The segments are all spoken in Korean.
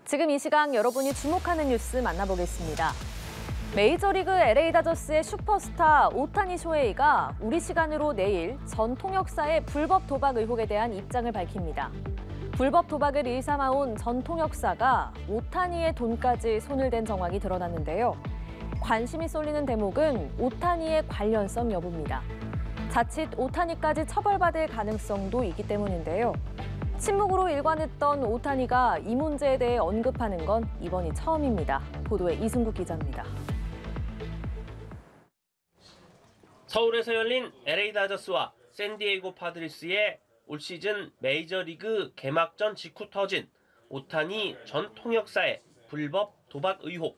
지금 이 시간 여러분이 주목하는 뉴스 만나보겠습니다. 메이저리그 LA 다저스의 슈퍼스타 오타니 쇼헤이가 우리 시간으로 내일 전 통역사의 불법 도박 의혹에 대한 입장을 밝힙니다. 불법 도박을 일삼아온 전 통역사가 오타니의 돈까지 손을 댄 정황이 드러났는데요. 관심이 쏠리는 대목은 오타니의 관련성 여부입니다. 자칫 오타니까지 처벌받을 가능성도 있기 때문인데요. 침묵으로 일관했던 오타니가 이 문제에 대해 언급하는 건 이번이 처음입니다. 보도에 이승국 기자입니다. 서울에서 열린 LA 다저스와 샌디에이고 파드리스의 올 시즌 메이저리그 개막전 직후 터진 오타니 전 통역사의 불법 도박 의혹.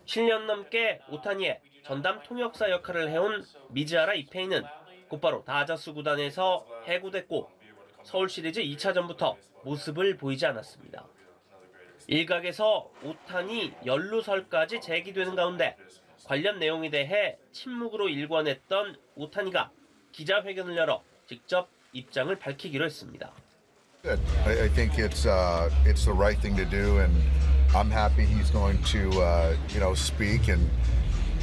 7년 넘게 오타니의 전담 통역사 역할을 해온 미즈하라 이페이는 곧바로 다저스 구단에서 해고됐고 서울 시리즈 2차전부터 모습을 보이지 않았습니다. 일각에서 오타니 연루설까지 제기되는 가운데 관련 내용에 대해 침묵으로 일관했던 오타니가 기자회견을 열어 직접 입장을 밝히기로 했습니다. I think it's the right thing to do, and I'm happy he's going to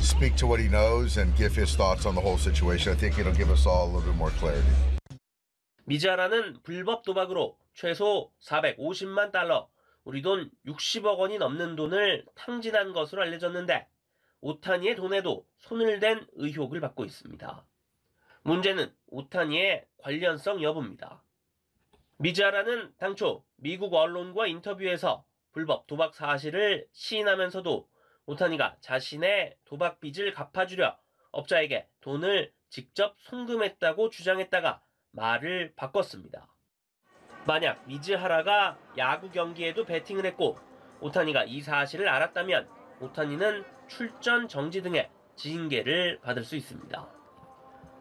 speak to what he knows and give his thoughts on the whole situation. I think it'll give us all a little bit more clarity. 미즈하라는 불법 도박으로 최소 450만 달러, 우리 돈 60억 원이 넘는 돈을 탕진한 것으로 알려졌는데 오타니의 돈에도 손을 댄 의혹을 받고 있습니다. 문제는 오타니의 관련성 여부입니다. 미즈하라는 당초 미국 언론과 인터뷰에서 불법 도박 사실을 시인하면서도 오타니가 자신의 도박 빚을 갚아주려 업자에게 돈을 직접 송금했다고 주장했다가 말을 바꿨습니다. 만약 미즈하라가 야구 경기에도 베팅을 했고 오타니가 이 사실을 알았다면 오타니는 출전 정지 등의 징계를 받을 수 있습니다.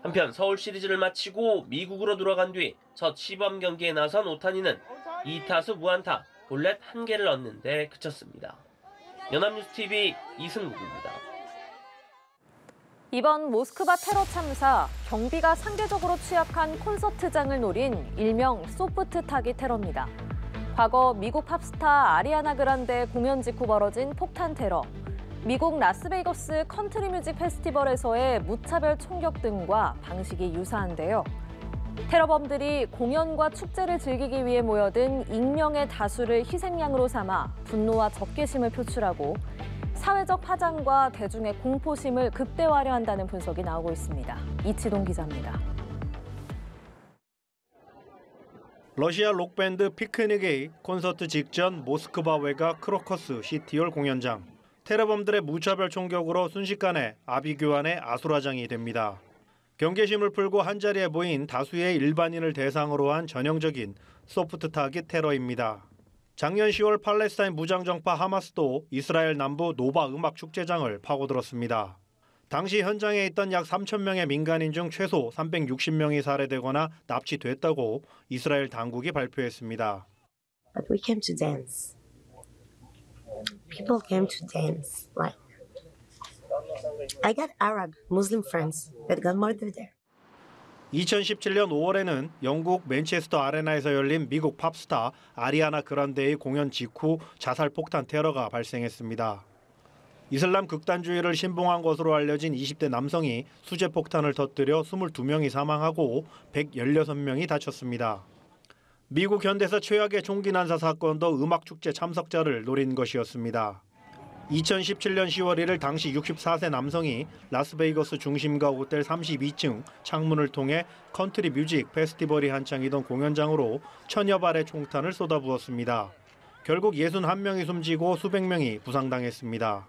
한편 서울 시리즈를 마치고 미국으로 돌아간 뒤 첫 시범 경기에 나선 오타니는 2타수 무안타, 볼넷 1개를 얻는 데 그쳤습니다. 연합뉴스TV 이승국입니다. 이번 모스크바 테러 참사, 경비가 상대적으로 취약한 콘서트장을 노린 일명 소프트 타깃 테러입니다. 과거 미국 팝스타 아리아나 그란데 공연 직후 벌어진 폭탄 테러, 미국 라스베이거스 컨트리 뮤직 페스티벌에서의 무차별 총격 등과 방식이 유사한데요. 테러범들이 공연과 축제를 즐기기 위해 모여든 익명의 다수를 희생양으로 삼아 분노와 적개심을 표출하고 사회적 파장과 대중의 공포심을 극대화하려 한다는 분석이 나오고 있습니다. 이치동 기자입니다. 러시아 록밴드 피크닉의 콘서트 직전 모스크바 외곽 크로커스 시티홀 공연장. 테러범들의 무차별 총격으로 순식간에 아비규환의 아수라장이 됩니다. 경계심을 풀고 한자리에 모인 다수의 일반인을 대상으로 한 전형적인 소프트 타깃 테러입니다. 작년 10월 팔레스타인 무장정파 하마스도 이스라엘 남부 노바 음악 축제장을 파고들었습니다. 당시 현장에 있던 약 3,000명의 민간인 중 최소 360명이 살해되거나 납치됐다고 이스라엘 당국이 발표했습니다. But we came to dance. People came to dance. Like I got Arab Muslim friends that got murdered there. 2017년 5월에는 영국 맨체스터 아레나에서 열린 미국 팝스타 아리아나 그란데의 공연 직후 자살 폭탄 테러가 발생했습니다. 이슬람 극단주의를 신봉한 것으로 알려진 20대 남성이 수제 폭탄을 터뜨려 22명이 사망하고 116명이 다쳤습니다. 미국 현대사 최악의 총기 난사 사건도 음악축제 참석자를 노린 것이었습니다. 2017년 10월 1일 당시 64세 남성이 라스베이거스 중심가 호텔 32층 창문을 통해 컨트리 뮤직 페스티벌이 한창이던 공연장으로 천여 발의 총탄을 쏟아부었습니다. 결국 61명이 숨지고 수백 명이 부상당했습니다.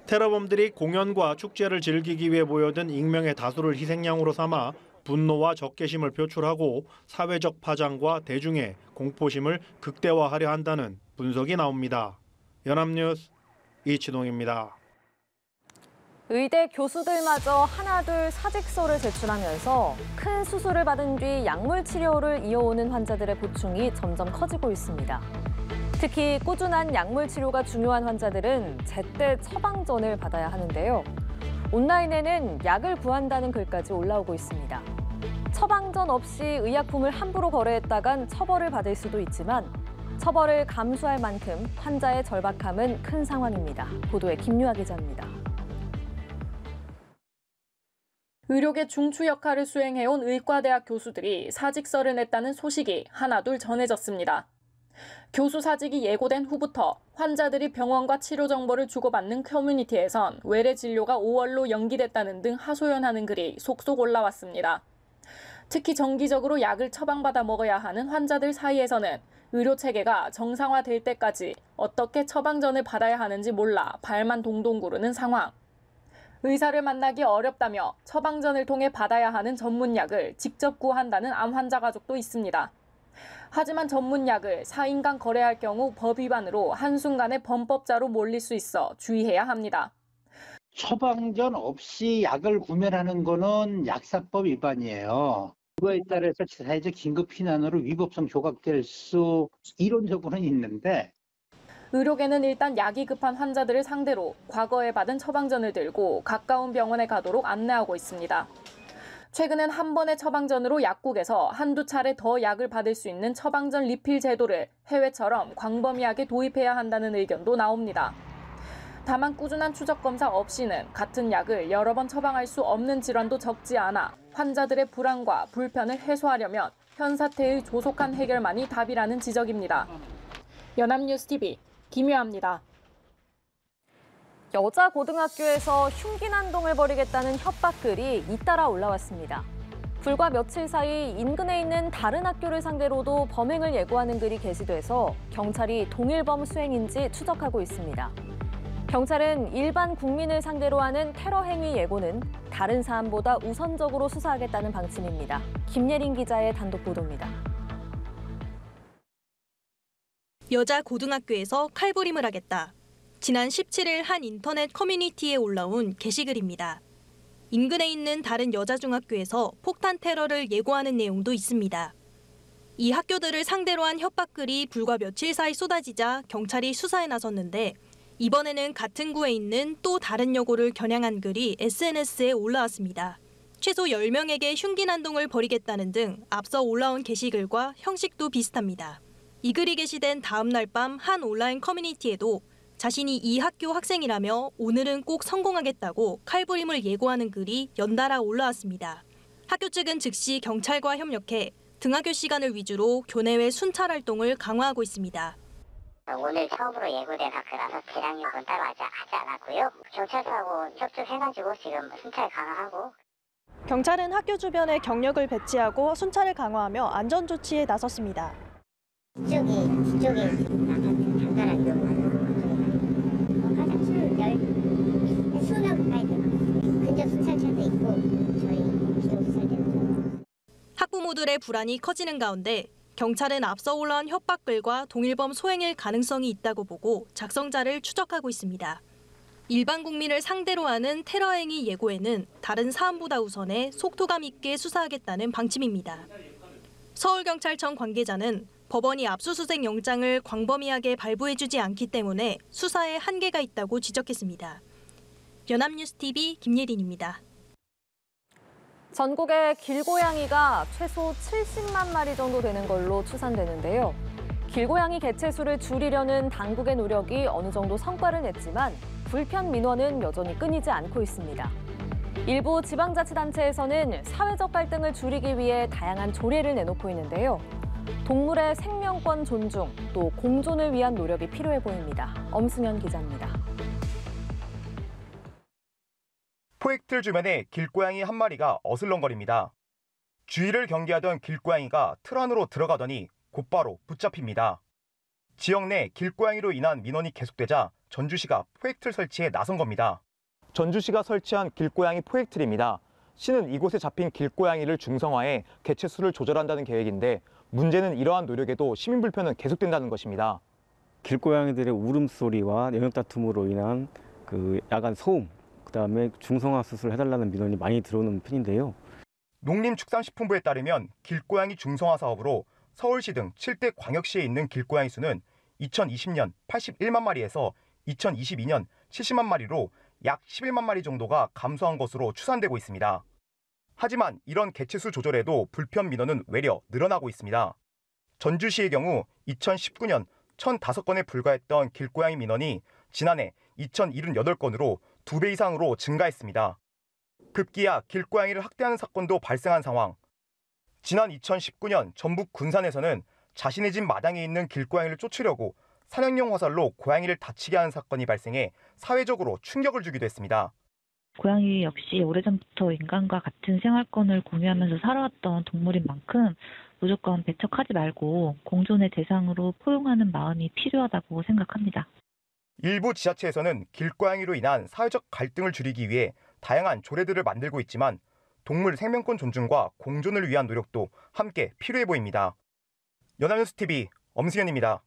테러범들이 공연과 축제를 즐기기 위해 모여든 익명의 다수를 희생양으로 삼아 분노와 적개심을 표출하고 사회적 파장과 대중의 공포심을 극대화하려 한다는 분석이 나옵니다. 연합뉴스 이치동입니다. 의대 교수들마저 하나둘 사직서를 제출하면서 큰 수술을 받은 뒤 약물 치료를 이어오는 환자들의 고충이 점점 커지고 있습니다. 특히 꾸준한 약물 치료가 중요한 환자들은 제때 처방전을 받아야 하는데요. 온라인에는 약을 구한다는 글까지 올라오고 있습니다. 처방전 없이 의약품을 함부로 거래했다간 처벌을 받을 수도 있지만 처벌을 감수할 만큼 환자의 절박함은 큰 상황입니다. 보도에 김유아 기자입니다. 의료계 중추 역할을 수행해온 의과대학 교수들이 사직서를 냈다는 소식이 하나둘 전해졌습니다. 교수 사직이 예고된 후부터 환자들이 병원과 치료 정보를 주고받는 커뮤니티에선 외래 진료가 5월로 연기됐다는 등 하소연하는 글이 속속 올라왔습니다. 특히 정기적으로 약을 처방받아 먹어야 하는 환자들 사이에서는 의료 체계가 정상화될 때까지 어떻게 처방전을 받아야 하는지 몰라 발만 동동 구르는 상황. 의사를 만나기 어렵다며 처방전을 통해 받아야 하는 전문약을 직접 구한다는 암 환자 가족도 있습니다. 하지만 전문약을 사인 간 거래할 경우 법 위반으로 한순간에 범법자로 몰릴 수 있어 주의해야 합니다. 처방전 없이 약을 구매하는 거는 약사법 위반이에요. 그거에 따라서 사회적 긴급 피난으로 위법성 조각될 수 이론적으로는 있는데 의료계는 일단 약이 급한 환자들을 상대로 과거에 받은 처방전을 들고 가까운 병원에 가도록 안내하고 있습니다. 최근엔 한 번의 처방전으로 약국에서 한두 차례 더 약을 받을 수 있는 처방전 리필 제도를 해외처럼 광범위하게 도입해야 한다는 의견도 나옵니다. 다만 꾸준한 추적 검사 없이는 같은 약을 여러 번 처방할 수 없는 질환도 적지 않아 환자들의 불안과 불편을 해소하려면 현 사태의 조속한 해결만이 답이라는 지적입니다. 연합뉴스TV 김유아입니다. 여자 고등학교에서 흉기난동을 벌이겠다는 협박글이 잇따라 올라왔습니다. 불과 며칠 사이 인근에 있는 다른 학교를 상대로도 범행을 예고하는 글이 게시돼서 경찰이 동일범 수행인지 추적하고 있습니다. 경찰은 일반 국민을 상대로 하는 테러 행위 예고는 다른 사안보다 우선적으로 수사하겠다는 방침입니다. 김예린 기자의 단독 보도입니다. 여자 고등학교에서 칼부림을 하겠다. 지난 17일 한 인터넷 커뮤니티에 올라온 게시글입니다. 인근에 있는 다른 여자 중학교에서 폭탄 테러를 예고하는 내용도 있습니다. 이 학교들을 상대로 한 협박글이 불과 며칠 사이 쏟아지자 경찰이 수사에 나섰는데 이번에는 같은 구에 있는 또 다른 여고를 겨냥한 글이 SNS에 올라왔습니다. 최소 10명에게 흉기난동을 벌이겠다는 등 앞서 올라온 게시글과 형식도 비슷합니다. 이 글이 게시된 다음 날 밤 한 온라인 커뮤니티에도 자신이 이 학교 학생이라며 오늘은 꼭 성공하겠다고 칼부림을 예고하는 글이 연달아 올라왔습니다. 학교 측은 즉시 경찰과 협력해 등하교 시간을 위주로 교내외 순찰 활동을 강화하고 있습니다. 오늘 처음으로 예고된 학교라서 대량 요구는 따로 하지 않았고요. 경찰서하고 협조해가지고 지금 순찰 강화하고. 경찰은 학교 주변에 경력을 배치하고 순찰을 강화하며 안전 조치에 나섰습니다. 뒤쪽에 장가락 화장실 수명 가까이 돼요. 근접 순찰차도 있고 저희 기동 수사대도. 학부모들의 불안이 커지는 가운데 경찰은 앞서 올라온 협박글과 동일범 소행일 가능성이 있다고 보고 작성자를 추적하고 있습니다. 일반 국민을 상대로 하는 테러 행위 예고에는 다른 사안보다 우선해 속도감 있게 수사하겠다는 방침입니다. 서울경찰청 관계자는 법원이 압수수색 영장을 광범위하게 발부해주지 않기 때문에 수사에 한계가 있다고 지적했습니다. 연합뉴스TV 김예린입니다. 전국의 길고양이가 최소 70만 마리 정도 되는 걸로 추산되는데요. 길고양이 개체수를 줄이려는 당국의 노력이 어느 정도 성과를 냈지만 불편 민원은 여전히 끊이지 않고 있습니다. 일부 지방자치단체에서는 사회적 갈등을 줄이기 위해 다양한 조례를 내놓고 있는데요. 동물의 생명권 존중, 또 공존을 위한 노력이 필요해 보입니다. 엄승현 기자입니다. 포획틀 주변에 길고양이 한 마리가 어슬렁거립니다. 주위를 경계하던 길고양이가 틀 안으로 들어가더니 곧바로 붙잡힙니다. 지역 내 길고양이로 인한 민원이 계속되자 전주시가 포획틀 설치에 나선 겁니다. 전주시가 설치한 길고양이 포획틀입니다. 시는 이곳에 잡힌 길고양이를 중성화해 개체수를 조절한다는 계획인데 문제는 이러한 노력에도 시민 불편은 계속된다는 것입니다. 길고양이들의 울음소리와 영역 다툼으로 인한 야간 소음, 그다음에 중성화 수술을 해달라는 민원이 많이 들어오는 편인데요. 농림축산식품부에 따르면 길고양이 중성화 사업으로 서울시 등 7대 광역시에 있는 길고양이 수는 2020년 81만 마리에서 2022년 70만 마리로 약 11만 마리 정도가 감소한 것으로 추산되고 있습니다. 하지만 이런 개체수 조절에도 불편 민원은 외려 늘어나고 있습니다. 전주시의 경우 2019년 1,005건에 불과했던 길고양이 민원이 지난해 2,078건으로 2배 이상으로 증가했습니다. 급기야 길고양이를 학대하는 사건도 발생한 상황. 지난 2019년 전북 군산에서는 자신의 집 마당에 있는 길고양이를 쫓으려고 산행용 화살로 고양이를 다치게 하는 사건이 발생해 사회적으로 충격을 주기도 했습니다. 고양이 역시 오래전부터 인간과 같은 생활권을 공유하면서 살아왔던 동물인 만큼 무조건 배척하지 말고 공존의 대상으로 포용하는 마음이 필요하다고 생각합니다. 일부 지자체에서는 길고양이로 인한 사회적 갈등을 줄이기 위해 다양한 조례들을 만들고 있지만 동물 생명권 존중과 공존을 위한 노력도 함께 필요해 보입니다. 연합뉴스TV 엄승현입니다.